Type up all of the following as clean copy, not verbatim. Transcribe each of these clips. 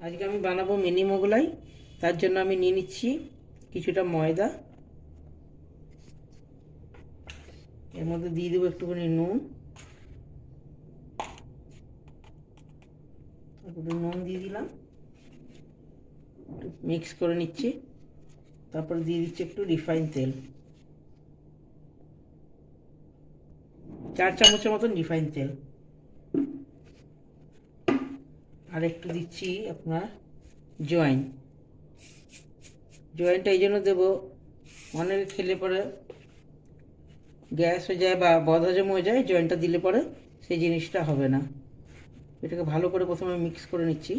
আজকে আমি বানাবো মিনি মোগলাই। তার জন্য আমি নিয়ে নিচ্ছি কিছুটা ময়দা, এর মধ্যে দিয়ে দেবো একটুখানি নুন, একটু নুন দিয়ে দিলাম, মিক্স করে নিচ্ছি। তারপর দিয়ে দিচ্ছি একটু রিফাইন তেল, 4 চামচের মতন রিফাইন তেল। আর একটু দিচ্ছি আপনার জোয়াইন। জোয়াইনটা এই জন্য দেবো, অনেকে খেলে পরে গ্যাস হয়ে যায় বা বদহজম হয়ে যায়, জোয়াইনটা দিলে পরে সেই জিনিসটা হবে না। এটাকে ভালো করে প্রথমে মিক্স করে নিচ্ছি।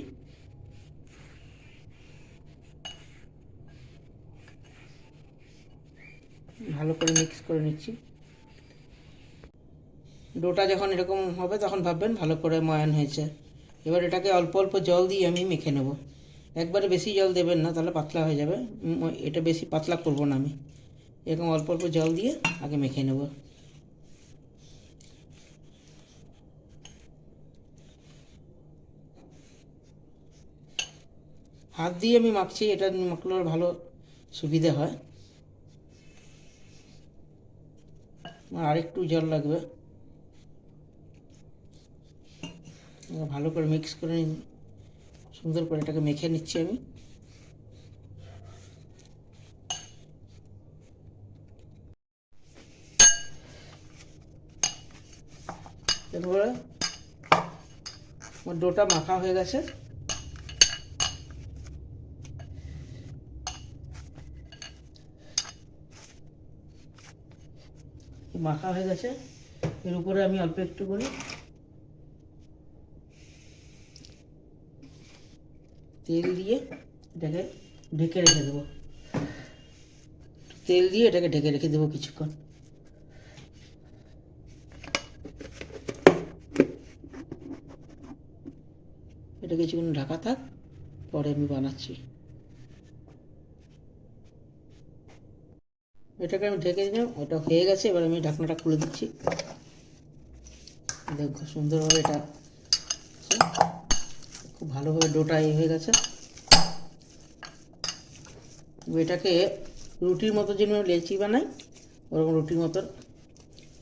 ভালো করে মিক্স করে নিচ্ছি। ডোটা যখন এরকম হবে তখন ভাববেন ভালো করে ময়ান হয়েছে। এবার এটাকে অল্প অল্প জল দিয়ে আমি মেখে নেব। একবারে বেশি জল দেবেন না, তাহলে পাতলা হয়ে যাবে। এটা বেশি পাতলা করব না আমি, এরকম অল্প অল্প জল দিয়ে আগে মেখে নেব। হাত দিয়ে আমি মাখছি, এটা মাখলে ভালো সুবিধে হয়। আর একটু জল লাগবে। ভালো করে মিক্স করে সুন্দর করে এটাকে মেখে নিচ্ছি আমি। এরপরে আমার ডোটা মাখা হয়ে গেছে। মাখা হয়ে গেছে, এর উপরে আমি অল্প একটু করে তেল দিয়ে এটাকে ঢেকে রেখে দেবো। তেল দিয়ে এটাকে ঢেকে রেখে দেবো কিছুক্ষণ। এটা কিছুক্ষণ ঢাকা থাক, পরে আমি বানাচ্ছি। এটাকে আমি ঢেকে দিলাম, ওটা হয়ে গেছে। এবার আমি ঢাকনাটা খুলে দিচ্ছি। দেখো সুন্দরভাবে এটা খুব ভালোভাবে ডোটা হয়ে গেছে। এটাকে রুটির মতো যেন লেচি বানাই, ওরকম রুটির মতন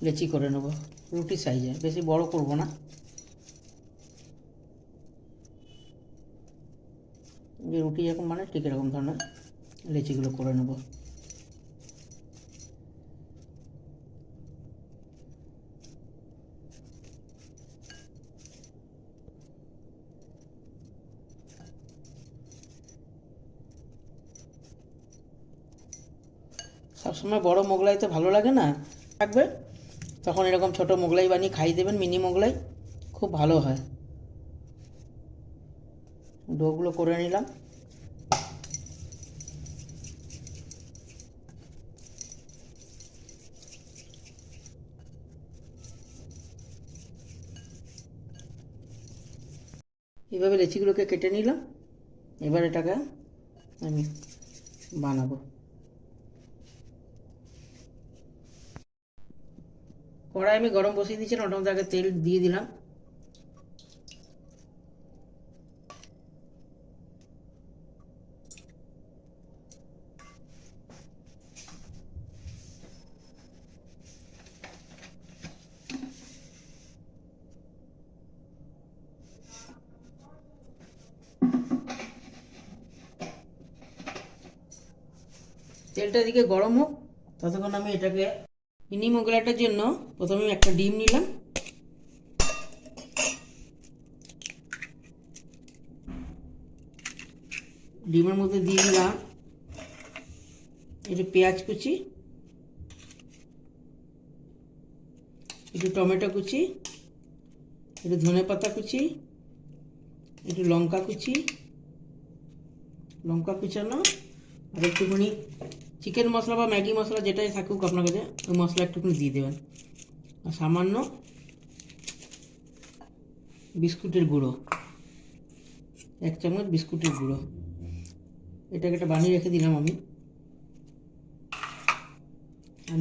লেচি করে নেব, রুটি সাইজে, বেশি বড় করব না। যে রুটি যেরকম বানায় ঠিক এরকম ধরনের লেচিগুলো করে নেব। সবসময় বড় মোগলাই তো ভালো লাগে না, থাকবে তখন এরকম ছোট মোগলাই বানিয়ে খাইয়ে দেবেন। মিনি মোগলাই খুব ভালো হয়। ডোগুলো করে নিলাম। এইভাবে লেচিগুলোকে কেটে নিলাম। এবার এটাকে আমি বানাবো। কড়াই আমি গরম বসিয়ে দিয়েছিলাম, ওটার মধ্যে আগে তেল দিয়ে দিলাম। তেলটা এদিকে গরম হোক, ততক্ষণ আমি এটাকে মিনি মোগলাইটার জন্য প্রথমে একটা ডিম নিলাম। ডিমের মধ্যে দিয়ে দিলাম একটু পেঁয়াজ কুচি, একটু টমেটো কুচি, একটু ধনে পাতা কুচি, একটু লঙ্কা কুচি, লঙ্কা কুচানো, আর একটুখানি চিকেন মশলা বা ম্যাগি মশলা যেটাই থাকুক আপনার কাছে, ওই মশলা একটুখানি দিয়ে দেবেন। আর সামান্য বিস্কুটের গুঁড়ো, 1 চামচ বিস্কুটের গুঁড়ো। এটাকে একটা বানিয়ে রেখে দিলাম আমি। আর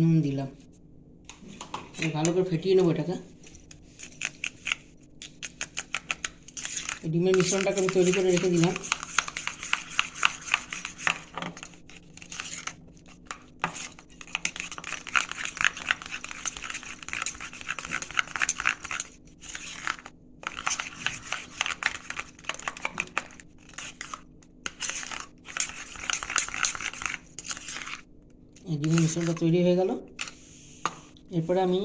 নুন দিলাম। ভালো করে ফেটিয়ে নেবো এটাকে। ডিমের মিশ্রণটাকে আমি তৈরি করে রেখে দিলাম। এই ডিমের মিশ্রণটা তৈরি হয়ে গেল। এরপরে আমি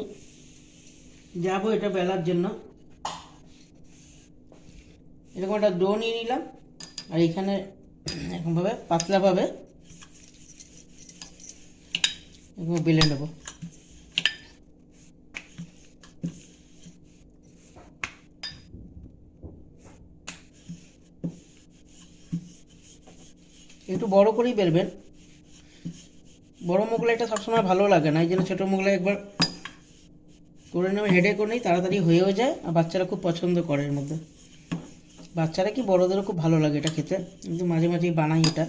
যাবো এটা বেলার জন্য। এরকম একটা ডো নিয়ে নিলাম, আর এখানে এরকমভাবে পাতলাভাবে এরকম বেলে নেব। একটু বড় করেই বেলবেন, বড় মোগলাইটা সবসময় ভালো লাগে না, এই জন্য ছোটো মোগলাই একবার করে নেবে, হেডেকও নেই, তাড়াতাড়ি হয়েও যায়, আর বাচ্চারা খুব পছন্দ করে। এর মধ্যে বাচ্চারা কি বড়োদেরও খুব ভালো লাগে এটা খেতে, কিন্তু মাঝে মাঝেই বানাই এটা।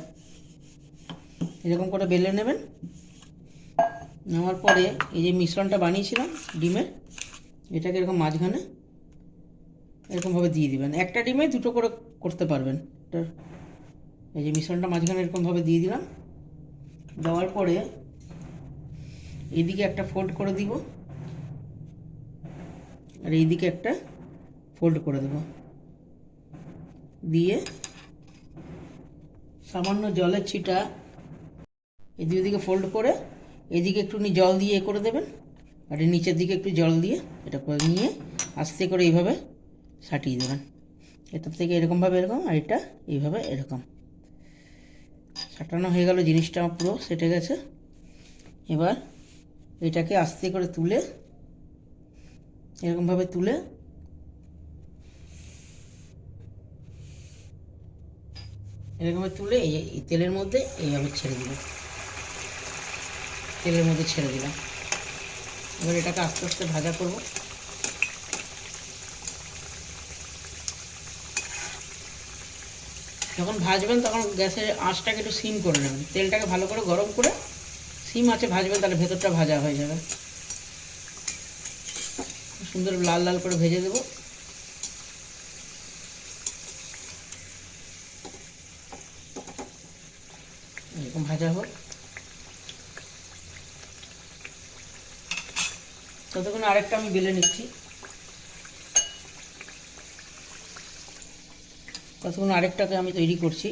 এরকম করে বেলে নেবেন। নেওয়ার পরে এই যে মিশ্রণটা বানিয়েছিলাম ডিমের, এটাকে এরকম মাঝখানে এরকমভাবে দিয়ে দিবেন। একটা ডিমে দুটো করে করতে পারবেন। এই যে মিশ্রণটা মাঝখানে এরকমভাবে দিয়ে দিলাম। দেওয়ার পরে এইদিকে একটা ফোল্ড করে দিব, আর এইদিকে একটা ফোল্ড করে দেব। দিয়ে সামান্য জলের ছিটা এই দুদিকে ফোল্ড করে এদিকে একটুখানি জল দিয়ে করে দেবেন, আর এই নিচের দিকে একটু জল দিয়ে এটা করে নিয়ে আস্তে করে এইভাবে সাটিয়ে দেবেন। এটার থেকে এরকমভাবে এরকম, আর এটা এইভাবে এরকম সাটানো হয়ে গেল। জিনিসটা আমার পুরো সেটে গেছে। এবার এটাকে আস্তে করে তুলে এরকমভাবে তুলে এরকমভাবে তুলে এই তেলের মধ্যে এইভাবে ছেড়ে দিলাম। তেলের মধ্যে ছেড়ে দিলাম। এবার এটাকে আস্তে আস্তে ভাজা করব। যখন ভাজবেন তখন গ্যাসের আঁচটাকে একটু সিম করে নেবেন, তেলটাকে ভালো করে গরম করে সিম আঁচে ভাজবেন, তাহলে ভেতরটা ভাজা হয়ে যাবে। সুন্দর লাল লাল করে ভেজে দেব। এরকম ভাজা হোক। ততক্ষণ আরেকটা আমি বেলে নিচ্ছি। ততক্ষণ আরেকটাকে আমি তৈরি করছি।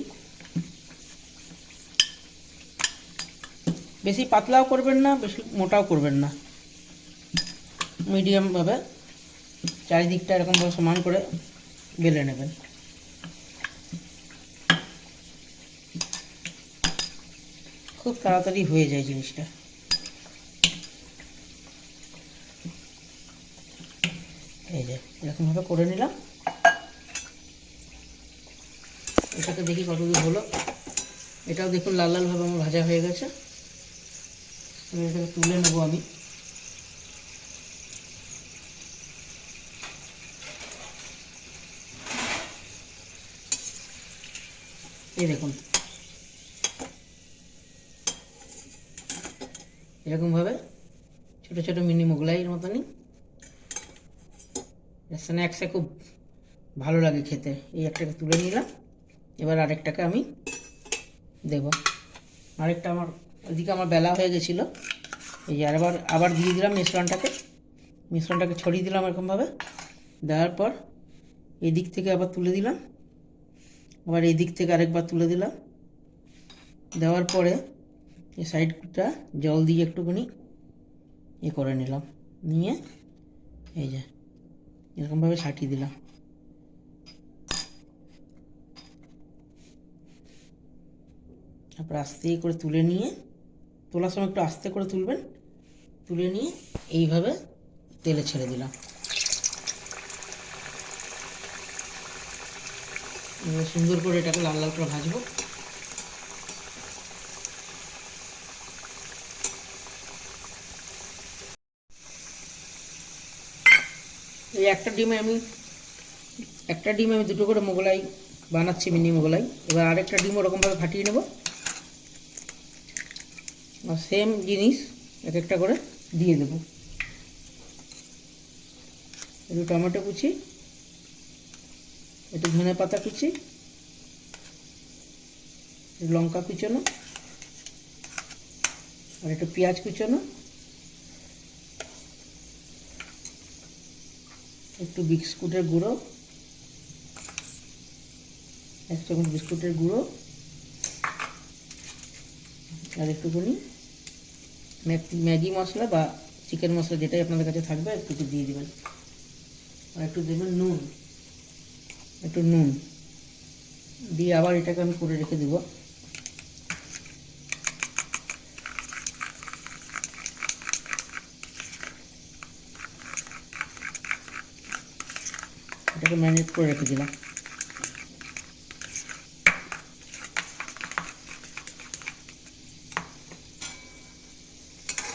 বেশি পাতলাও করবেন না, বেশি মোটাও করবেন না, মিডিয়ামভাবে চারিদিকটা এরকমভাবে সমান করে বেলে নেবেন। খুব তাড়াতাড়ি হয়ে যায় জিনিসটা। এই যে এরকমভাবে করে নিলাম। এটাকে দেখি কতদূর হলো। এটাও দেখুন লাল লালভাবে আমার ভাজা হয়ে গেছে। এটাকে তুলে নেবো আমি। এই দেখুন এরকমভাবে ছোটো ছোটো মিনি মোগলাইয়ের মতনই, স্ন্যাক্সে খুব ভালো লাগে খেতে। এই একটাকে তুলে নিলাম। এবার আরেকটাকে আমি দেব। আরেকটা আমার ওইদিকে আমার বেলা হয়ে গেছিলো। এই যে আবার দিয়ে দিলাম মিশ্রণটাকে ছড়িয়ে দিলাম এরকমভাবে। দেওয়ার পর এই দিক থেকে আবার তুলে দিলাম, আবার এই দিক থেকে আরেকবার তুলে দিলাম। দেওয়ার পরে এই সাইডটা জল দিয়ে একটুখানি করে নিলাম, নিয়ে এই যে এরকমভাবে ছাটিয়ে দিলাম। তারপর আস্তে করে তুলে নিয়ে, তোলার সময় একটু আস্তে করে তুলবেন, তুলে নিয়ে এইভাবে তেলে ছেড়ে দিলাম। এবার সুন্দর করে এটাকে লাল লাল করে ভাজবো। এই একটা ডিমে আমি দুটো করে মোগলাই বানাচ্ছি, মিনি মোগলাই। এবার আরেকটা ডিম ওরকমভাবে ফাটিয়ে নেব, আর সেম জিনিস এক একটা করে দিয়ে দেব। একটু টমেটো কুচি, একটু ধনে পাতা কুচি, লঙ্কা কুচোনো, আর একটু পেঁয়াজ কুচোনো, একটু বিস্কুটের গুঁড়ো, 1 চামচ বিস্কুটের গুঁড়ো, আর একটুখানি ম্যাগি মশলা বা চিকেন মশলা যেটাই আপনাদের কাছে থাকবে একটু দিয়ে দেবেন। আর একটু দেবেন নুন, একটু নুন দিয়ে আবার এটাকে আমি করে রেখে দেবো। এটাকে ম্যারিনেট করে রেখে দিলাম।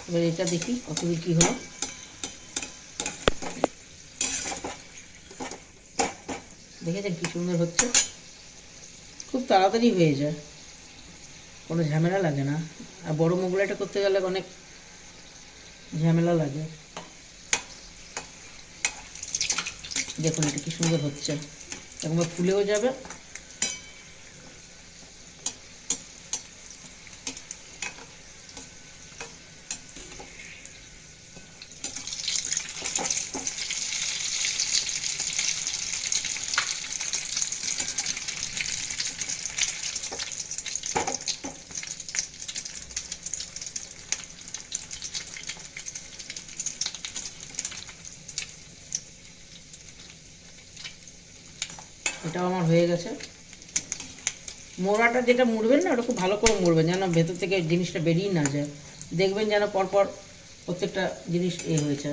এবার এটা দেখি কতদূর কী হলো। দেখেছেন কি সুন্দর হচ্ছে, খুব তাড়াতাড়ি হয়ে যায়, কোনো ঝামেলা লাগে না। আর বড় মোগলাইটা করতে গেলে অনেক ঝামেলা লাগে। দেখুন এটা কি সুন্দর হচ্ছে, একবার ফুলেও যাবে। এটাও আমার হয়ে গেছে। মোড়াটা যেটা মুড়বেন না ওটা খুব ভালো করে মুড়বেন, যেন ভেতর থেকে জিনিসটা বেরিয়ে না যায়। দেখবেন যেন পরপর প্রত্যেকটা জিনিস হয়েছে।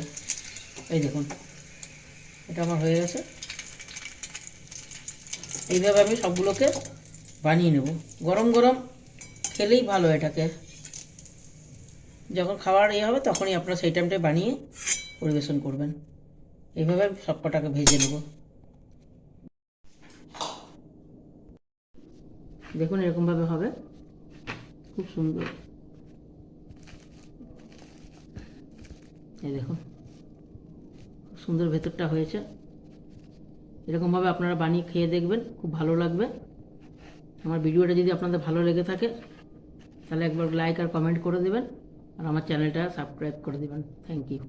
এই দেখুন এটা আমার হয়ে গেছে। এইভাবে আমি সবগুলোকে বানিয়ে নেব। গরম গরম খেলেই ভালো এটাকে। যখন খাবার হবে তখনই আপনারা সেই টাইমটায় বানিয়ে পরিবেশন করবেন। এইভাবে আমি সব কটাকে ভেজে নেব। দেখুন এরকমভাবে হবে, খুব সুন্দর। এই দেখুন খুব সুন্দর ভেতরটা হয়েছে। এরকমভাবে আপনারা বানিয়ে খেয়ে দেখবেন, খুব ভালো লাগবে। আমার ভিডিওটা যদি আপনাদের ভালো লেগে থাকে তাহলে একবার লাইক আর কমেন্ট করে দেবেন, আর আমার চ্যানেলটা সাবস্ক্রাইব করে দেবেন। Thank you.